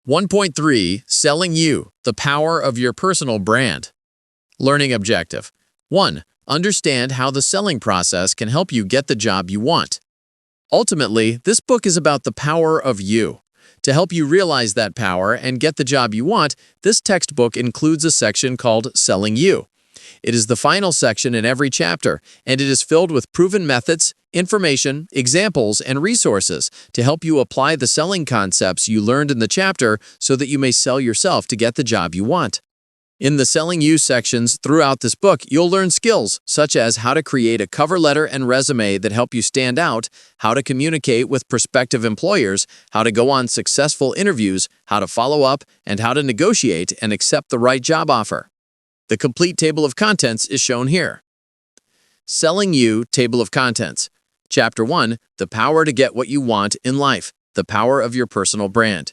1.3 Selling You, the Power of Your Personal Brand. Learning Objective 1. Understand how the selling process can help you get the job you want. Ultimately, this book is about the power of you. To help you realize that power and get the job you want, this textbook includes a section called Selling You. It is the final section in every chapter, and it is filled with proven methods, information, examples, and resources to help you apply the selling concepts you learned in the chapter so that you may sell yourself to get the job you want. In the Selling You sections throughout this book, you'll learn skills such as how to create a cover letter and resume that help you stand out, how to communicate with prospective employers, how to go on successful interviews, how to follow up, and how to negotiate and accept the right job offer. The complete table of contents is shown here. Selling You Table of Contents. Chapter 1, The Power to Get What You Want in Life, the Power of Your Personal Brand.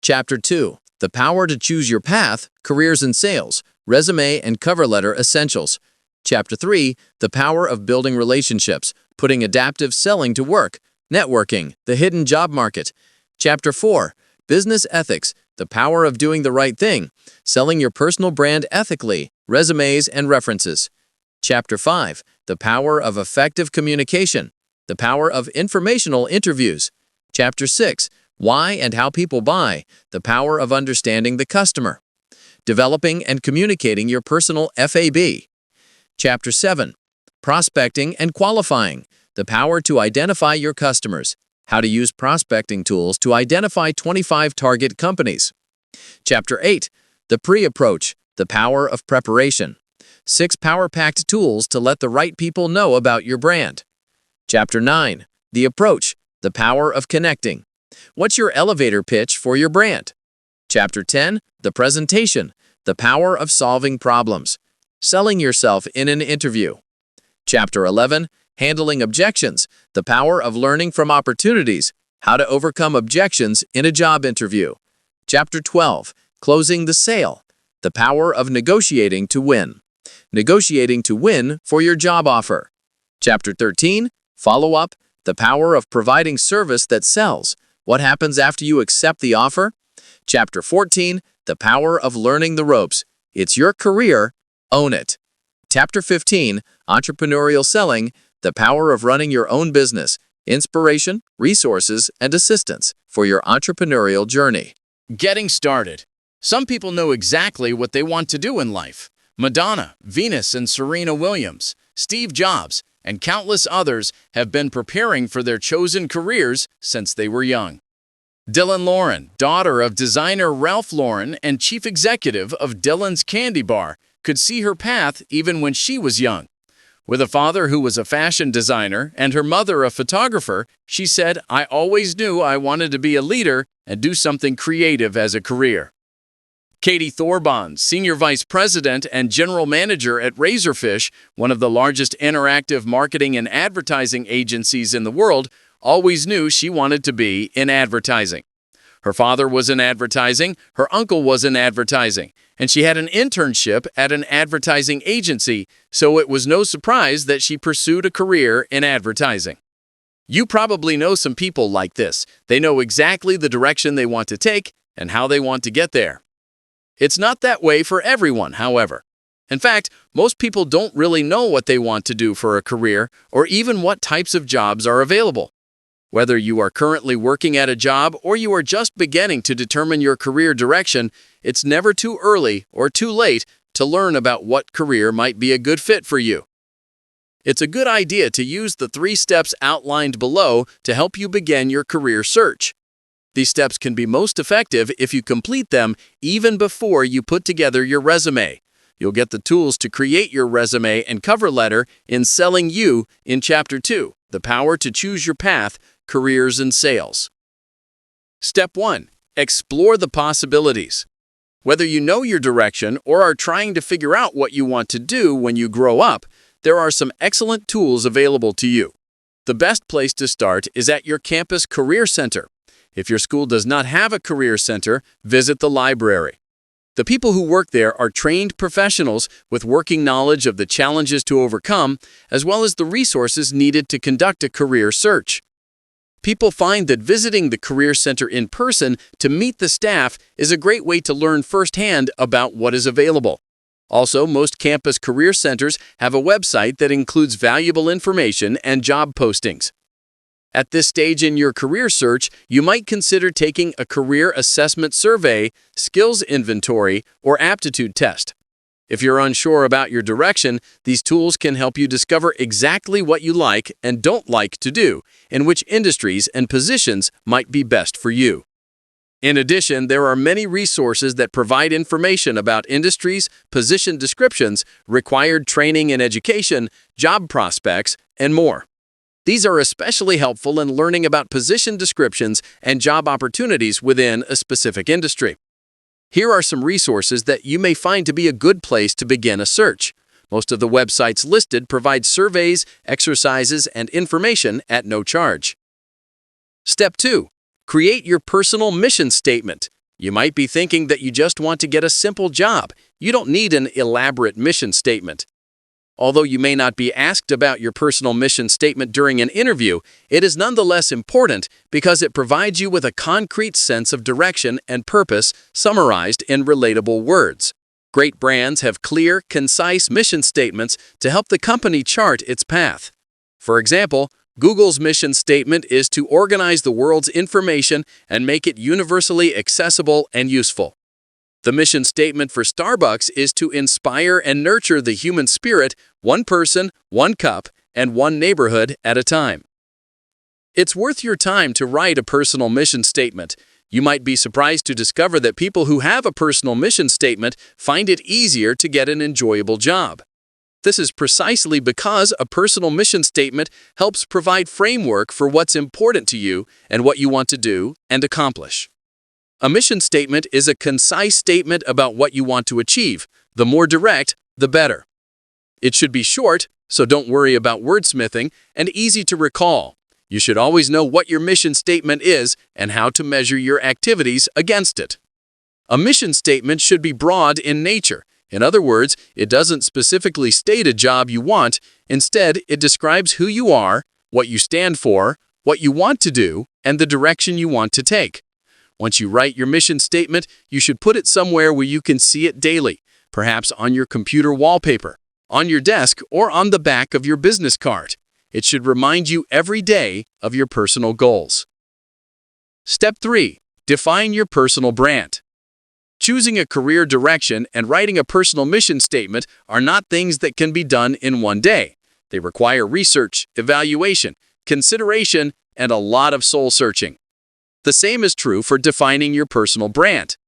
Chapter 2, The Power to Choose Your Path, Careers and Sales, Resume and Cover Letter Essentials. Chapter 3, The Power of Building Relationships, Putting Adaptive Selling to Work, Networking, the Hidden Job Market. Chapter 4, Business Ethics, The Power of Doing the Right Thing, Selling Your Personal Brand Ethically, Resumes and References. Chapter 5, The Power of Effective Communication, The Power of Informational Interviews. Chapter 6, Why and How People Buy, The Power of Understanding the Customer. Developing and Communicating Your Personal FAB. Chapter 7, Prospecting and Qualifying, The Power to Identify Your Customers, How to Use Prospecting Tools to Identify 25 Target Companies. Chapter 8, The Pre-Approach, The Power of Preparation, 6 power-packed tools to let the right people know about your brand. Chapter 9, The Approach, The Power of Connecting. What's your elevator pitch for your brand? Chapter 10, The Presentation, The Power of Solving Problems, Selling Yourself in an Interview. Chapter 11, Handling Objections, The Power of Learning from Opportunities, How to Overcome Objections in a Job Interview. Chapter 12, Closing the Sale, The Power of Negotiating to Win, Negotiating to Win for your job offer. Chapter 13, Follow Up, The Power of Providing Service that Sells, What Happens After You Accept the Offer. Chapter 14, The Power of Learning the Ropes, It's Your Career, Own It. Chapter 15, Entrepreneurial Selling, The Power of Running Your Own Business, Inspiration, Resources, and Assistance for your entrepreneurial journey. Getting started. Some people know exactly what they want to do in life. Madonna, Venus and Serena Williams, Steve Jobs, and countless others have been preparing for their chosen careers since they were young. Dylan Lauren, daughter of designer Ralph Lauren and chief executive of Dylan's Candy Bar, could see her path even when she was young. With a father who was a fashion designer and her mother a photographer, she said, "I always knew I wanted to be a leader and do something creative as a career." Katie Thorbon, Senior Vice President and General Manager at Razorfish, one of the largest interactive marketing and advertising agencies in the world, always knew she wanted to be in advertising. Her father was in advertising, her uncle was in advertising, and she had an internship at an advertising agency, so it was no surprise that she pursued a career in advertising. You probably know some people like this. They know exactly the direction they want to take and how they want to get there. It's not that way for everyone, however. In fact, most people don't really know what they want to do for a career or even what types of jobs are available. Whether you are currently working at a job or you are just beginning to determine your career direction, it's never too early or too late to learn about what career might be a good fit for you. It's a good idea to use the 3 steps outlined below to help you begin your career search. These steps can be most effective if you complete them even before you put together your resume. You'll get the tools to create your resume and cover letter in Selling You in Chapter 2, The Power to Choose Your Path, Careers and Sales. Step 1. Explore the possibilities. Whether you know your direction or are trying to figure out what you want to do when you grow up, there are some excellent tools available to you. The best place to start is at your campus career center. If your school does not have a career center, visit the library. The people who work there are trained professionals with working knowledge of the challenges to overcome, as well as the resources needed to conduct a career search. People find that visiting the Career Center in person to meet the staff is a great way to learn firsthand about what is available. Also, most campus career centers have a website that includes valuable information and job postings. At this stage in your career search, you might consider taking a career assessment survey, skills inventory, or aptitude test. If you're unsure about your direction, these tools can help you discover exactly what you like and don't like to do, and which industries and positions might be best for you. In addition, there are many resources that provide information about industries, position descriptions, required training and education, job prospects, and more. These are especially helpful in learning about position descriptions and job opportunities within a specific industry. Here are some resources that you may find to be a good place to begin a search. Most of the websites listed provide surveys, exercises, and information at no charge. Step 2. Create your personal mission statement. You might be thinking that you just want to get a simple job. You don't need an elaborate mission statement. Although you may not be asked about your personal mission statement during an interview, it is nonetheless important because it provides you with a concrete sense of direction and purpose summarized in relatable words. Great brands have clear, concise mission statements to help the company chart its path. For example, Google's mission statement is to organize the world's information and make it universally accessible and useful. The mission statement for Starbucks is to inspire and nurture the human spirit, one person, one cup, and one neighborhood at a time. It's worth your time to write a personal mission statement. You might be surprised to discover that people who have a personal mission statement find it easier to get an enjoyable job. This is precisely because a personal mission statement helps provide framework for what's important to you and what you want to do and accomplish. A mission statement is a concise statement about what you want to achieve. The more direct, the better. It should be short, so don't worry about wordsmithing, and easy to recall. You should always know what your mission statement is and how to measure your activities against it. A mission statement should be broad in nature. In other words, it doesn't specifically state a job you want. Instead, it describes who you are, what you stand for, what you want to do, and the direction you want to take. Once you write your mission statement, you should put it somewhere where you can see it daily, perhaps on your computer wallpaper, on your desk, or on the back of your business card. It should remind you every day of your personal goals. Step 3. Define your personal brand. Choosing a career direction and writing a personal mission statement are not things that can be done in one day. They require research, evaluation, consideration, and a lot of soul-searching. The same is true for defining your personal brand.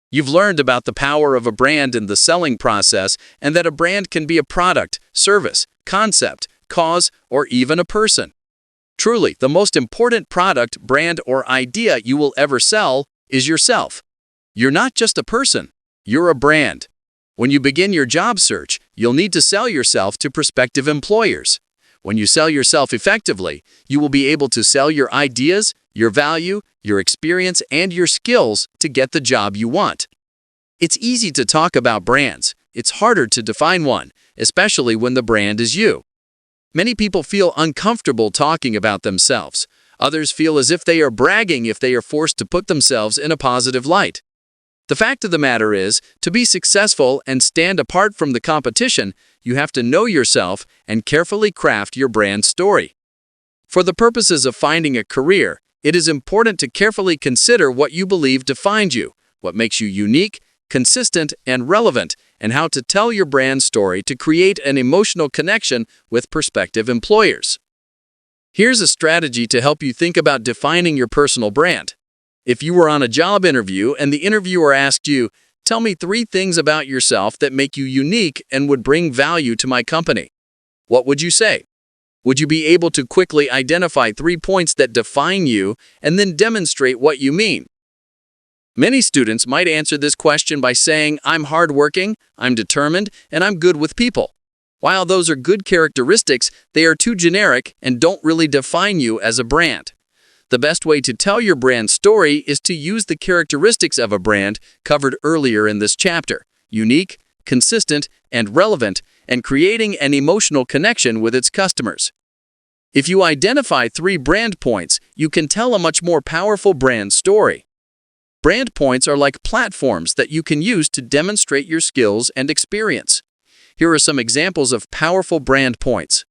You've learned about the power of a brand in the selling process and that a brand can be a product, service, concept, cause, or even a person. Truly, the most important product, brand, or idea you will ever sell is yourself. You're not just a person, you're a brand. When you begin your job search, you'll need to sell yourself to prospective employers. When you sell yourself effectively, you will be able to sell your ideas, your value, your experience, and your skills to get the job you want. It's easy to talk about brands. It's harder to define one, especially when the brand is you. Many people feel uncomfortable talking about themselves. Others feel as if they are bragging if they are forced to put themselves in a positive light. The fact of the matter is, to be successful and stand apart from the competition, you have to know yourself and carefully craft your brand story. For the purposes of finding a career, it is important to carefully consider what you believe defines you, what makes you unique, consistent, and relevant, and how to tell your brand story to create an emotional connection with prospective employers. Here's a strategy to help you think about defining your personal brand. If you were on a job interview and the interviewer asked you, "Tell me 3 things about yourself that make you unique and would bring value to my company," what would you say? Would you be able to quickly identify 3 points that define you and then demonstrate what you mean? Many students might answer this question by saying, "I'm hardworking, I'm determined, and I'm good with people." While those are good characteristics, they are too generic and don't really define you as a brand. The best way to tell your brand story is to use the characteristics of a brand covered earlier in this chapter: unique, consistent, and relevant, and creating an emotional connection with its customers. If you identify 3 brand points, you can tell a much more powerful brand story. Brand points are like platforms that you can use to demonstrate your skills and experience. Here are some examples of powerful brand points.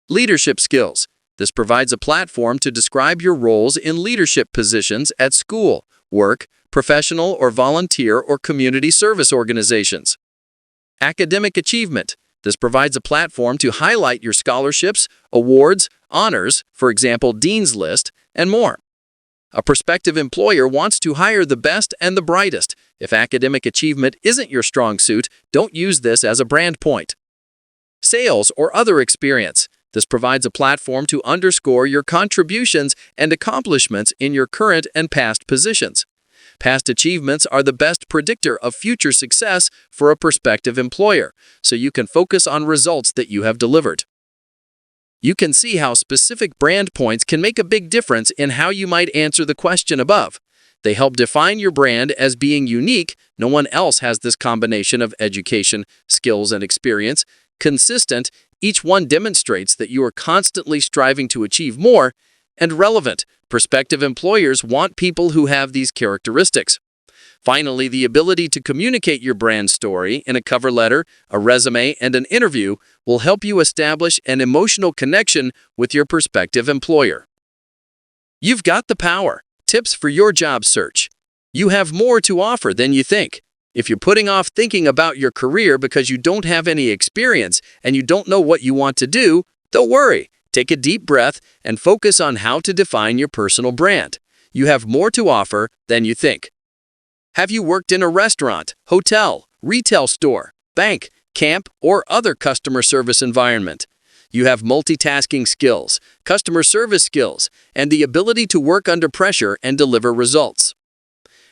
Leadership skills. This provides a platform to describe your roles in leadership positions at school, work, professional or volunteer or community service organizations. Academic achievement. This provides a platform to highlight your scholarships, awards, honors, for example, Dean's List, and more. A prospective employer wants to hire the best and the brightest. If academic achievement isn't your strong suit, don't use this as a brand point. Sales or other experience. This provides a platform to underscore your contributions and accomplishments in your current and past positions. Past achievements are the best predictor of future success for a prospective employer, so you can focus on results that you have delivered. You can see how specific brand points can make a big difference in how you might answer the question above. They help define your brand as being unique. No one else has this combination of education, skills, and experience. Consistent, each one demonstrates that you are constantly striving to achieve more. And relevant, prospective employers want people who have these characteristics. Finally, the ability to communicate your brand story in a cover letter, a resume, and an interview will help you establish an emotional connection with your prospective employer. You've got the power. Tips for your job search. You have more to offer than you think. If you're putting off thinking about your career because you don't have any experience and you don't know what you want to do, don't worry. Take a deep breath and focus on how to define your personal brand. You have more to offer than you think. Have you worked in a restaurant, hotel, retail store, bank, camp, or other customer service environment? You have multitasking skills, customer service skills, and the ability to work under pressure and deliver results.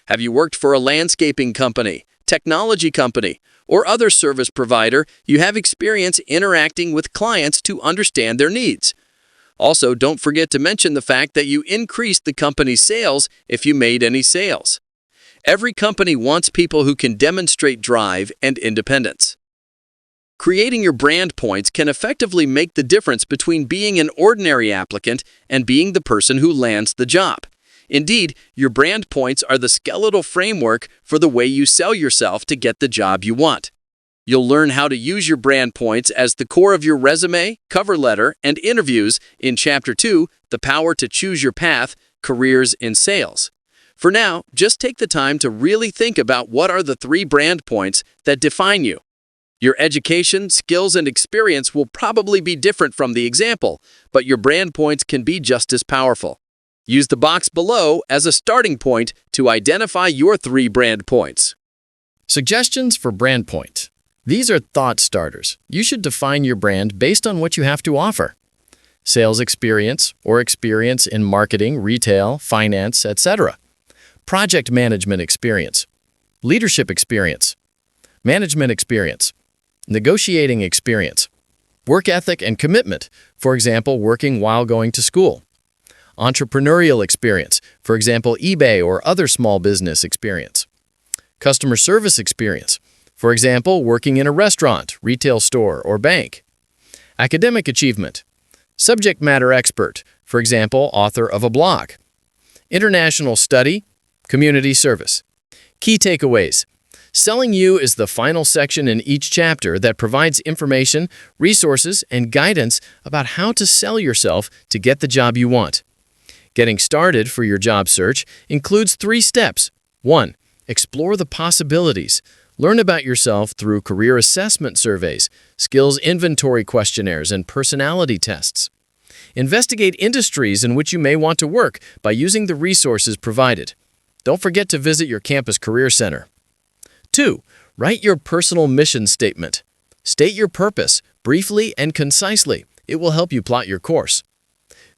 Have you worked for a landscaping company, technology company, or other service provider? You have experience interacting with clients to understand their needs. Also, don't forget to mention the fact that you increased the company's sales if you made any sales. Every company wants people who can demonstrate drive and independence. Creating your brand points can effectively make the difference between being an ordinary applicant and being the person who lands the job. Indeed, your brand points are the skeletal framework for the way you sell yourself to get the job you want. You'll learn how to use your brand points as the core of your resume, cover letter, and interviews in Chapter 2, The Power to Choose Your Path, Careers in Sales. For now, just take the time to really think about what are the 3 brand points that define you. Your education, skills, and experience will probably be different from the example, but your brand points can be just as powerful. Use the box below as a starting point to identify your 3 brand points. Suggestions for brand point. These are thought starters. You should define your brand based on what you have to offer. Sales experience or experience in marketing, retail, finance, etc. Project management experience. Leadership experience. Management experience. Negotiating experience. Work ethic and commitment, for example, working while going to school. Entrepreneurial experience, for example, eBay or other small business experience. Customer service experience, for example, working in a restaurant, retail store, or bank. Academic achievement. Subject matter expert, for example, author of a blog. International study, community service. Key takeaways. Selling You is the final section in each chapter that provides information, resources, and guidance about how to sell yourself to get the job you want. Getting started for your job search includes 3 steps. 1. Explore the possibilities. Learn about yourself through career assessment surveys, skills inventory questionnaires, and personality tests. Investigate industries in which you may want to work by using the resources provided. Don't forget to visit your campus career center. 2. Write your personal mission statement. State your purpose briefly and concisely. It will help you plot your course.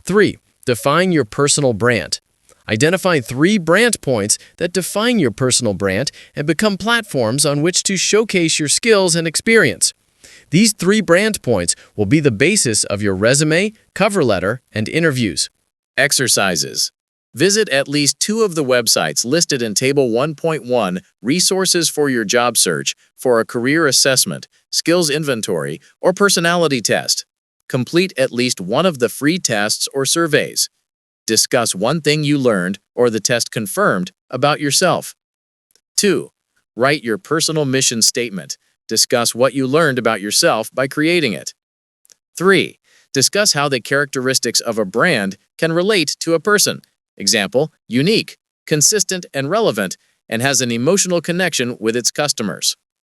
3. Define your personal brand. Identify 3 brand points that define your personal brand and become platforms on which to showcase your skills and experience. These 3 brand points will be the basis of your resume, cover letter, and interviews. Exercises. Visit at least 2 of the websites listed in Table 1.1, Resources for your job search, for a career assessment, skills inventory, or personality test. Complete at least one of the free tests or surveys. Discuss one thing you learned or the test confirmed about yourself. 2. Write your personal mission statement. Discuss what you learned about yourself by creating it. 3. Discuss how the characteristics of a brand can relate to a person. Example, unique, consistent, and relevant, and has an emotional connection with its customers.